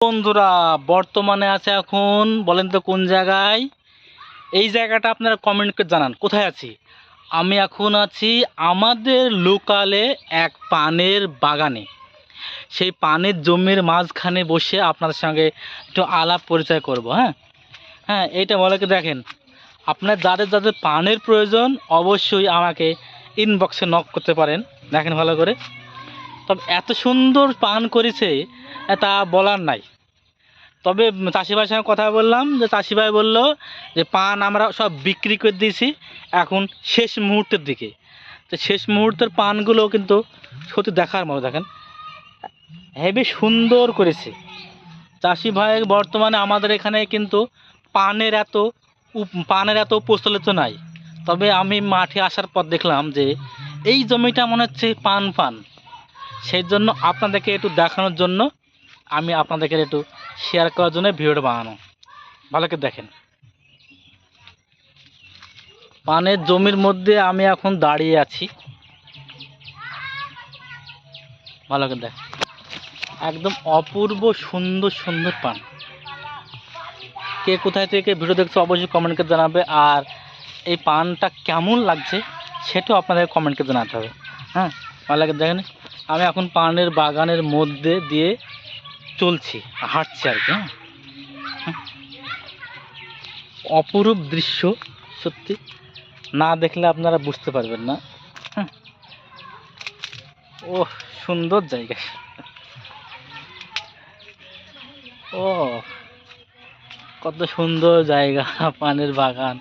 বন্ধুরা বর্তমানে আছে এখন বলেন তো কোন জায়গায়? এই জায়গাটা আপনারা কমেন্ট করে জানান কোথায় আছি। আমি এখন আছি আমাদের লোকালে এক পানের বাগানে। সেই পানের জমির মাঝখানে বসে আপনাদের সঙ্গে একটু আলাপ পরিচয় করব। হ্যাঁ হ্যাঁ, এইটা বলে কি দেখেন, আপনার যাদের যাদের পানের প্রয়োজন অবশ্যই আমাকে ইনবক্সে নক করতে পারেন। দেখেন ভালো করে, তবে এত সুন্দর পান করেছে তা বলার নাই। তবে চাষি ভাইয়ের সঙ্গে কথা বললাম, যে চাষি ভাই বললো যে পান আমরা সব বিক্রি করে দিয়েছি এখন শেষ মুহূর্তের দিকে। তো শেষ মুহূর্তের পানগুলো কিন্তু সত্যি দেখার মতো। দেখেন হেবি সুন্দর করেছে চাষি ভাই। বর্তমানে আমাদের এখানে কিন্তু পানের এত প্রচলিত নাই। তবে আমি মাঠে আসার পর দেখলাম যে এই জমিটা মনে হচ্ছে পান পান। সেই জন্য আপনাদেরকে একটু দেখানোর জন্য আমি আপনাদেরকে একটু শেয়ার করার জন্য ভিডিওটা বানানো। ভালো করে দেখেন, পানের জমির মধ্যে আমি এখন দাঁড়িয়ে আছি। ভালো করে দেখেন, একদম অপূর্ব সুন্দর সুন্দর পান। কে কোথায় থেকে ভিডিও দেখছো অবশ্যই কমেন্ট করে জানাবে। আর এই পানটা কেমন লাগছে সেটাও আপনাদের কমেন্ট করে জানাতে হবে। হ্যাঁ, ভালো করে দেখেন, আমি এখন পানের বাগানের মধ্যে দিয়ে চলছি, হাঁটছি আর কি। হ্যাঁ, অপরূপ দৃশ্য, সত্যি না দেখলে আপনারা বুঝতে পারবেন না। হ্যাঁ, ও সুন্দর জায়গা। ও কত সুন্দর জায়গা, পানের বাগান।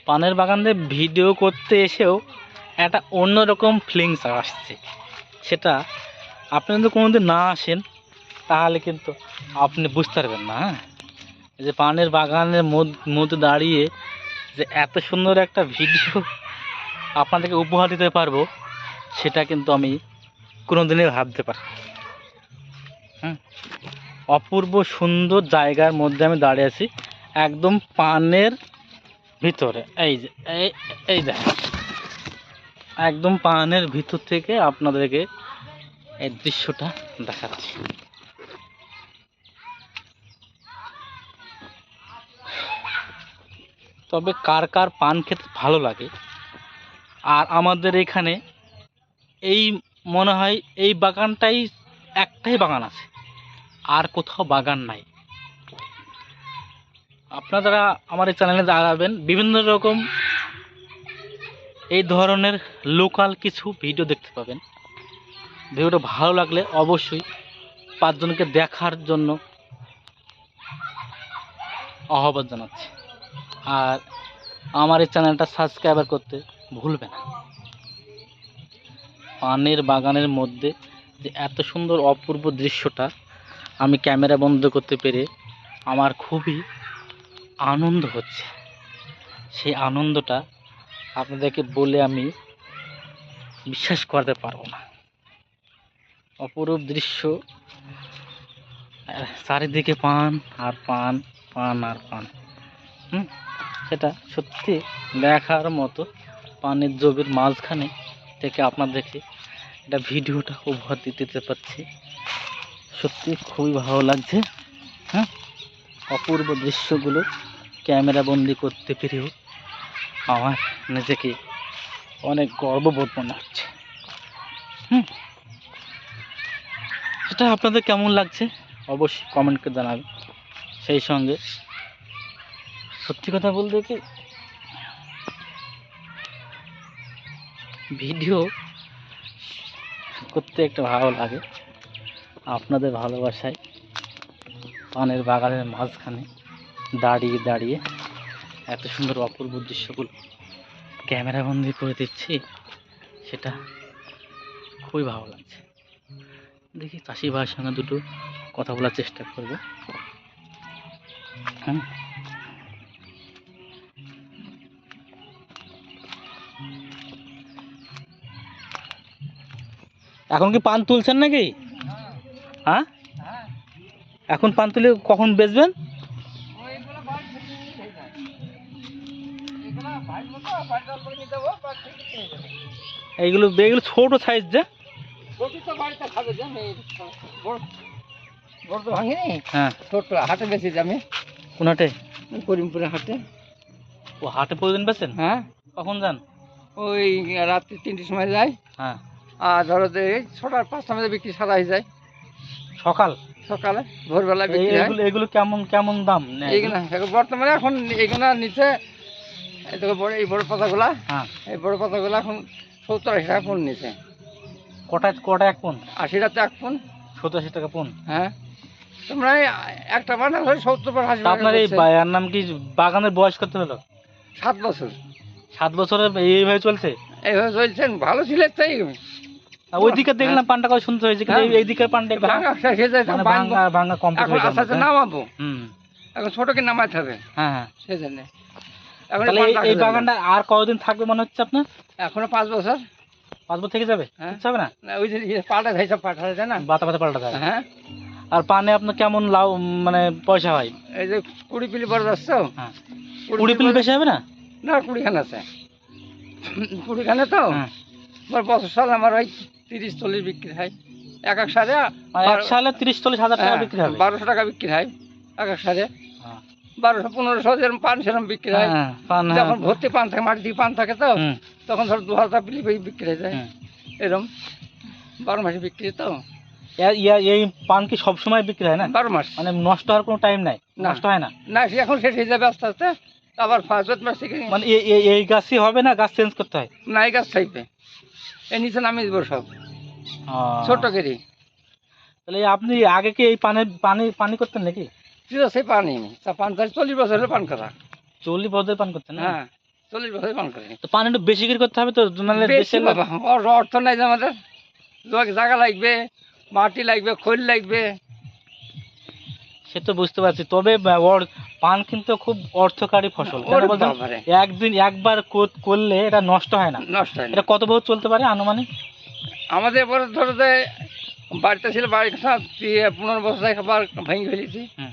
পানের বাগানে ভিডিও করতে এসেও একটা অন্যরকম ফিলিংস আসছে। সেটা আপনি যদি কোনোদিন না আসেন তাহলে কিন্তু আপনি বুঝতে পারবেন না। হ্যাঁ, এই যে পানের বাগানের মধ্যে দাঁড়িয়ে যে এত সুন্দর একটা ভিডিও আপনাদেরকে উপহার দিতে পারবো সেটা কিন্তু আমি কোনোদিনই ভাবতে পারি। হুম, অপূর্ব সুন্দর জায়গার মধ্যে আমি দাঁড়িয়ে আছি, একদম পানের ভিতরে। এই যে এই দেখেন, একদম পানের ভিতর থেকে আপনাদেরকে এই দৃশ্যটা দেখাচ্ছি। তবে কার কার পান খেতে ভালো লাগে। আর আমাদের এখানে এই মনে হয় এই বাগানটাই একটাই বাগান আছে, আর কোথাও বাগান নাই। আপনারা আমার এই চ্যানেলে দাঁড়াবেন, বিভিন্ন রকম এই ধরনের লোকাল কিছু ভিডিও দেখতে পাবেন। ভিডিওটা ভালো লাগলে অবশ্যই 5 জনকে দেখার জন্য আহ্বান জানাচ্ছি। আর আমার এই চ্যানেলটা সাবস্ক্রাইবার করতে ভুলবে না। পানের বাগানের মধ্যে যে এত সুন্দর অপূর্ব দৃশ্যটা আমি ক্যামেরা বন্ধ করতে পেরে আমার খুবই আনন্দ হচ্ছে। সেই আনন্দটা আপনাদেরকে বলে আমি বিশ্বাস করতে পারবো না। অপরূপ দৃশ্য, চারিদিকে পান আর পান, পান আর পান। সেটা সত্যি দেখার মতো। পানের জমির মাঝখানে থেকে আপনাদেরকে এটা ভিডিওটা উপহার দিতে পারছি, সত্যি খুবই ভালো লাগছে। হ্যাঁ, অপূর্ব দৃশ্যগুলো ক্যামেরা বন্দি করতে পেরেও আমার নিজেকে অনেক গর্ববোধ মনে হচ্ছে। সেটা আপনাদের কেমন লাগছে অবশ্যই কমেন্ট করে জানাবেন। সেই সঙ্গে সত্যি কথা বলতে কি, ভিডিও করতে একটা ভালো লাগে। আপনাদের ভালোবাসায় পানের বাগানের মাঝখানে দাঁড়িয়ে দাঁড়িয়ে এত সুন্দর অপূর্ব দৃশ্যগুলো ক্যামেরাবন্দি করে দিচ্ছি, সেটা খুবই ভালো লাগছে। দেখি চাষি ভাইয়ের সঙ্গে দুটো কথা বলার চেষ্টা করব। হ্যাঁ, এখন কি পান তুলছেন নাকি? হ্যাঁ, এখন পান তুলে কখন বেচবেন? এইগুলো ছোট সাইজ যে বড় তো ভাঙিনি, হ্যাঁ ছোট হাটে বেশি আমি। কোন হাটে? করিমপুরে হাটে। ও হাটে প্রতিদিন বেচেন? হ্যাঁ, কখন যান? ওই রাত্রি 3টের সময় যাই। হ্যাঁ আর ধরো যে এই 6টা-5টার মধ্যে বিক্রি সারা হয়ে যায়। সকাল সকালে ভোরবেলা বিক্রি হয়। এগুলো এগুলো কেমন কেমন দাম নেয়? এইগুলা এখন বর্তমানে এখন এইগুলা নিচে এই তো বড় এই বড় পাতাগুলা, হ্যাঁ এই বড় পাতাগুলা এখন 70-80 টাকা পণ নিচে। কটা এক পন? 80টাতে 1 পণ। 70-80 টাকা পন। হ্যাঁ, তোমরা একটা বানা ধরে 70-80 তা টাকা। আপনার এই বায়ার নাম কি? বাগানের বয়স কত হলো? 7 বছর 7 বছরে এইভাবে চলছে? এইভাবে চলছেন, ভালো ছিল তাই। আর ওইদিকে দেখলাম পানটা কত সুন্দর হয়েছে, কিন্তু হ্যাঁ। এইদিকের পানটা একটু ভাঙা শেষ হয়ে যায়, মানে ভাঙবো। ভাঙা ভাঙা কমপ্লিট এখন হয়ে আস্তে আস্তে যাবে। নামাবো, হুম এখন ছোটকে নামাইতে হবে হ্যাঁ হ্যাঁ। সেই জন্য। এখন তাহলে এই বাগানটা আর কতদিন থাকবে মনে হচ্ছে আপনার? এখনো 5 বছর। 5 বছর থেকে যাবে? হ্যাঁ। কিচ্ছু হবে না? না, ওই যে পাল্টা যায়, সব পাল্টা যায় না। বাতা বাতা পাল্টা যায়। হ্যাঁ, আর পানে আপনার কেমন লাভ মানে পয়সা হয়? এই যে 20 পিলি বড় যাচ্ছে। হ্যাঁ 20 পিলি বেশি হবে না? না, 20 খান আছে, 20 খানে তো। হ্যাঁ আমার বছর সাল আমার ওই 30-40 বিক্রি হয় এক এক সারে। মানে এক সালে 30-40 হাজার টাকা বিক্রি হবে? 1200 টাকা বিক্রি হয় এক এক সারে। হ্যাঁ 1200-1500 যেরকম পান সেরকম বিক্রি হয়। হ্যাঁ, পান, হ্যাঁ। যখন ভর্তি পান থাকে, মাটি দিয়ে পান থাকে তো, হুম, তখন ধর 2000 পিলি বিক্রি হয়ে যায়। হুম। এরকম 12 মাসে বিক্রি তো। এই পান কি সব সময় বিক্রি হয় না? 12 মাস। মানে নষ্ট হওয়ার কোনো টাইম নাই? না। নষ্ট হয় না? না, সে এখন শেষ হয়ে যাবে আস্তে আস্তে। আবার 5 মাস থেকে মানে এই গাছই হবে না, গাছ চেঞ্জ করতে হয়? নাই, গাছ থাকবে। এই নিচে নামিয়ে দেবো সব ছোট করে। তাহলে আপনি আগে কি এই পানি করতেন নাকি? সেই পানি তা পান 40 বছর হলে পান করা। 40 বছর পান করতেন না? হ্যাঁ, 40 বছর পান করে। তো পানি একটু বেশি করে করতে হবে তো, নাহলে বেশি দেশের বাবা, অর্থ নাই যে আমাদের। জায়গা লাগবে, মাটি লাগবে, খৈল লাগবে। সে তো বুঝতে পারছি, তবে পান কিন্তু খুব অর্থকারী ফসল। কেন ওরে বলতো? বাবারে। একবার করলে এটা নষ্ট হয় না। নষ্ট হয় না। এটা কত বছর চলতে পারে আনুমানিক? আমাদের এবারে ধরো যে বাড়িতে ছিল, বাড়ির 15 বছর একবার ভেঙে ফেলেছি। হুম।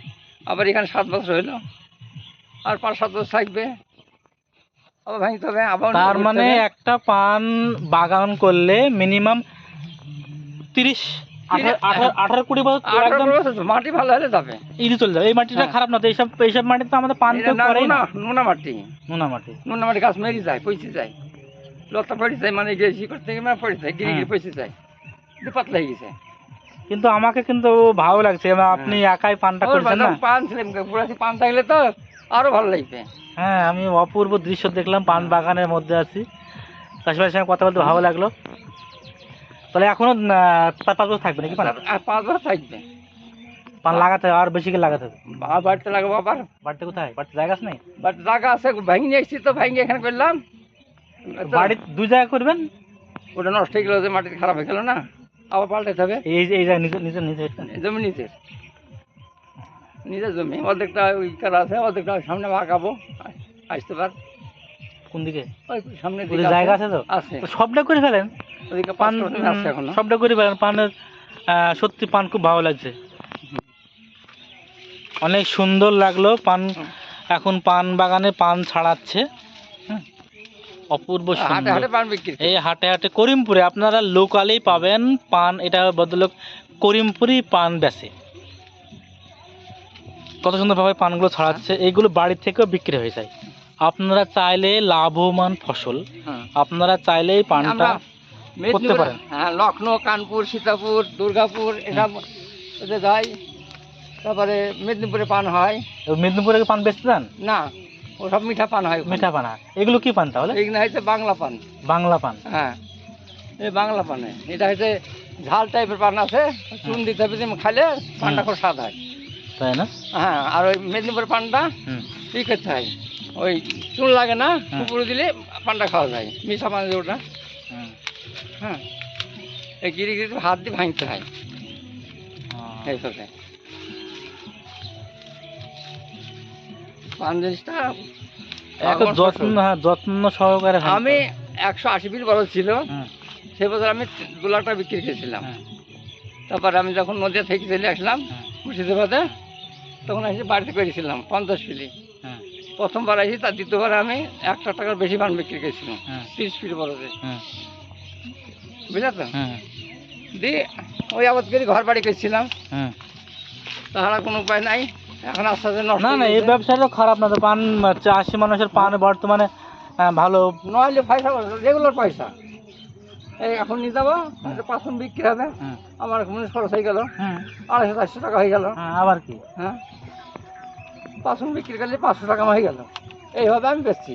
আবার এখানে 7 বছর হইলো, আর 5-7 বছর থাকবে, আবার ভাঙতে হবে, আবার তার উঠতে মানে হবে। একটা পান বাগান করলে মিনিমাম 18-20 বছর 18 একদম বছর মাটি ভালো হলে যাবে। ইজি চলে যাবে। এই মাটিটা হ্যাঁ। খারাপ না তো? এইসব মাটিতে তো আমাদের পান কেউ করেই না। নোনা মাটি, নোনা মাটি। নোনা মাটি গাছ মেরে যায়, পচে যায়, লতা পড়ে যায়, মানে গেছি করতে গিয়ে মানে পড়ে যায়, গিরে গিরে পচে যায়, পাতলা হয়ে গেছে। কিন্তু আমাকে কিন্তু ভালো লাগছে, আপনি একাই পানটা করছেন না? পান ছিলাম, পুরাছি পান থাকলে তো আরো ভালো লাগবে। হ্যাঁ, আমি অপূর্ব দৃশ্য দেখলাম, পান বাগানের মধ্যে আছি। চাষিবাসের সঙ্গে কথা বলতে ভালো লাগলো। তাহলে এখনো 5 বছর থাকবে নাকি পান? আর 5 বছর থাকবে। পান লাগাতে হবে, আর বেশি করে লাগাতে হবে? আর বাড়িতে লাগাবো আবার। বাড়িতে কোথায়? বাড়িতে জায়গা আছে নাই? বাট জায়গা আছে, ভেঙে নিয়ে এসেছি তো, ভেঙে এখানে করলাম। তো বাড়ির 2 জায়গা করবেন? ওটা নষ্ট হয়ে গেলো, যে মাটি খারাপ হয়ে গেল না, আবার পাল্টাতে হবে। এই জায়গা নিজের জমি নিজের জমি, অর্ধেকটা ওই কার আছে, অর্ধেকটা সামনে আঁকাবো, আসতে পার। কোন দিকে? ওই সামনে ওদের জায়গা আছে তো? আছে, তো সবটা করে ফেলেন। ওদিকে পান 5 জমি আছে এখন। সবটা করে ফেলেন। পানের সত্যি পান খুব ভালো লাগছে, অনেক সুন্দর লাগলো পান। এখন পান বাগানে পান ছাড়াচ্ছে। হুম, অপূর্ব হাটে সুন্দর। হাটে পান বিক্রি। এই হাটে হাটে করিমপুরে আপনারা লোকালেই পাবেন পান। এটা বদলে করিমপুরি পান বেচে। কত সুন্দরভাবে পানগুলো ছড়াচ্ছে। এইগুলো বাড়ি থেকেও বিক্রি হয়ে যায়। আপনারা চাইলে লাভবান ফসল, হ্যাঁ। আপনারা চাইলেই পানটা আমরা করতে পারেন। হ্যাঁ, লখনৌ, কানপুর, সীতাপুর, দুর্গাপুর এটা ওদের যাই। তারপরে মেদিনীপুরে পান হয়। মেদিনীপুরে পান বেচতে যান? না, ও সব মিঠা পান হয়। মিঠা পান। এগুলো কি পান তাহলে? এইগুলো হচ্ছে বাংলা পান। বাংলা পান? হ্যাঁ, এই বাংলা পানে এটা হচ্ছে ঝাল টাইপের পান আছে, চুন দিতে হবে, যেমন খাইলে পানটা খুব স্বাদ হয়। তাই না? হ্যাঁ, আর ওই মেদিনীপুরের পানটা ই করতে হয়, ওই চুন লাগে না, উপরে দিলে পানটা খাওয়া যায়, মিঠা পান যে ওটা। হ্যাঁ, এই গিরি গিরি হাত দিয়ে ভাঙতে হয় এইভাবে। পান জিনিসটা যত্ন সহকারে। আমি 180 পিস বড় ছিল, সে বছর আমি 2 লাখ টাকা বিক্রি করেছিলাম। তারপর আমি যখন নদিয়া থেকে চলে আসলাম মুর্শিদাবাদে, তখন এসে বাড়িতে করেছিলাম 50 পিলি। প্রথমবার আসি, তার দ্বিতীয়বার আমি 1 লাখ টাকার বেশি পান বিক্রি করেছিলাম 30 পিস বড়তে, বুঝলে তো? দিয়ে ওই আবাদ করে ঘর বাড়ি করেছিলাম। তাছাড়া কোনো উপায় নাই। এখন আস্তে আস্তে নষ্ট না না, হয়ে এই গেছে। ব্যবসাটা খারাপ না তো। পান চাষি মানুষের পান বর্তমানে ভালো। নইলে পয়সা রেগুলার পয়সা। এই এখন নিয়ে যাবো, পাঁচশো বিক্রি হবে, হুম আমার মুনিশ খরচ হয়ে গেল, হুম 250-400 টাকা হয়ে গেল। হ্যাঁ, আবার কি? হ্যাঁ, পাঁচশো বিক্রি করলে 500 টাকা হয়ে গেল। এইভাবে আমি বেচছি।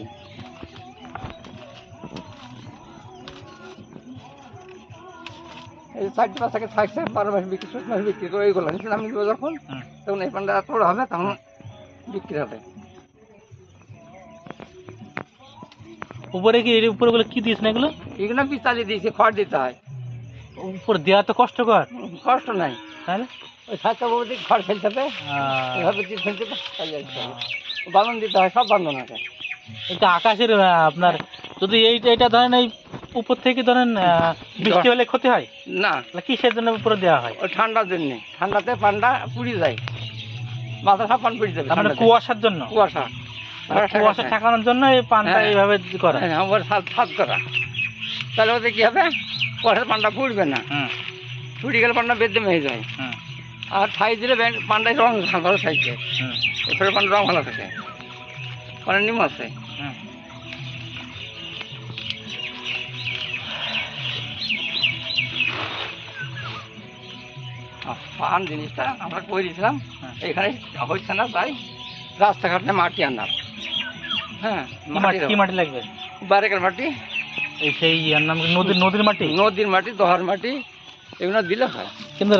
এই 4-5 টাকা থাকছে, 12 মাস বিক্রি, 14 মাস বিক্রি করে এইগুলো নিচে আমি দেবো যখন, হুম। তখন এই পানটা তোড়া হবে, তখন বিক্রি হবে। উপরে কি, এর উপরে গুলো কি দিস না এগুলো? এগুলো বিচালি দিয়েছি, খড় দিতে হয়। উপরে দেওয়া তো কষ্টকর। কষ্ট নাই, তাহলে ওই সাতটা বৌদি খড় ফেলতে হবে, এভাবে দিয়ে ফেলতে হবে, বাঁধন দিতে হয়, সব বাঁধন আছে। এটা আকাশের আপনার যদি এইটা ধরেন এই উপর থেকে ধরেন বৃষ্টি হলে ক্ষতি হয় না, তাহলে কিসের জন্য উপরে দেওয়া হয়? ওই ঠান্ডার জন্যে, ঠান্ডাতে পানটা পুড়ে যায়, মাথা সব পান পুড়ে যাবে তার মানে ঠান্ডাতে। কুয়াশার জন্য, কুয়াশা, কুয়াশা ঠেকানোর জন্য এই পানটা হ্যাঁ। এইভাবে করা। হ্যাঁ, আমার হাত করা, তাহলে ওতে কি হবে, কুয়াশার পানটা পুড়বে না, হুম পুড়ে গেলে পানটা বেদম হয়ে যায়। হুম আর ছাই দিলে পানটাই রং ভালো থাকছে, হুম এরপরে পান রং ভালো থাকে, পানের নিম আছে। হুম। পান জিনিসটা আমরা করে দিয়েছিলাম, হ্যাঁ। এখানে হচ্ছে না, তাই রাস্তাঘাটে মাটি আনলাম। হ্যাঁ, কি মাটি লাগবে? বারেকের মাটি, এই সেই এর নাম কি? নদীর মাটি? নদীর মাটি, দহার মাটি, এগুলো দিলে হয়। কিন্তু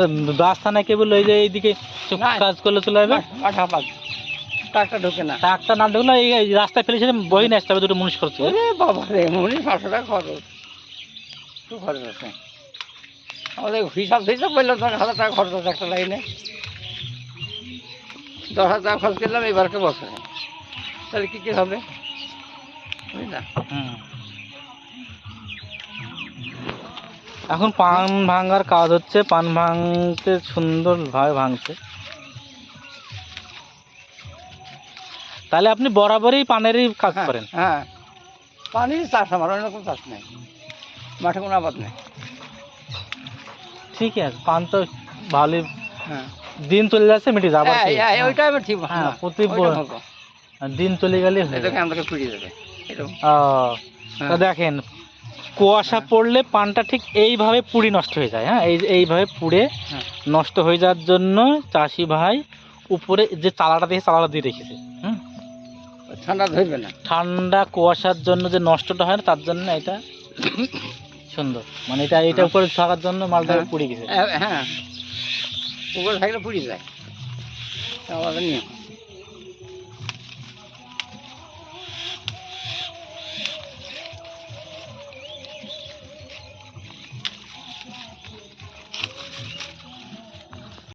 রাস্তা না কেবল ওই যে এইদিকে সব না। কাজ করলে চলে যাবে। মাঠা পাক, টাকটা ঢোকে না। ট্রাকটা না ঢুকলে এই রাস্তায় ফেলেছিলাম, বই নিয়ে আসতে হবে দুটো মুনিশ করছে। ওরে বাবা রে, 500 টাকা খরচ, খুব খরচ আছে। আমাদের হিসাব বললাম, 10,000 টাকা খরচ আছে একটা লাইনে, 10,000 টাকা খরচ করলাম এবারকে বছরে, তাহলে কি হবে বুঝলা? হুম। এখন পান ভাঙার কাজ হচ্ছে, পান ভাঙতে সুন্দরভাবে ভাঙছে। তাহলে আপনি বরাবরই পানেরই কাজ হ্যাঁ, করেন? হ্যাঁ, পানির চাষ আমার, অন্য কোনো চাষ নেই, মাঠে কোনো আবাদ নেই। ঠিকই আছে, পান তো ভালোই হ্যাঁ, দিন চলে যাচ্ছে, মিটে যাবে। ওইটা আমি ঠিক, হ্যাঁ, হ্যাঁ, প্রতি ওইটা ভালো। দিন চলে গেলে হয়ে এটাকে যায়। আমাকে ফিরিয়ে দেবে এরকম। ও, হ্যাঁ। তা দেখেন, কুয়াশা পড়লে পানটা ঠিক এইভাবে পুড়ে নষ্ট হয়ে যায়। হ্যাঁ, এইভাবে পুড়ে হ্যাঁ। নষ্ট হয়ে যাওয়ার জন্য চাষি ভাই উপরে যে চালাটা দিয়ে রেখেছে। হুম, ঠান্ডা ধরবে না। ঠান্ডা কুয়াশার জন্য যে নষ্টটা হয় না, তার জন্য এটা সুন্দর। মানে এটা উপরে থাকার জন্য মালটা হ্যাঁ। পুড়ে গেছে। হ্যাঁ, উপরে থাকলে পুড়ে যায়, আমাদের নিয়ম।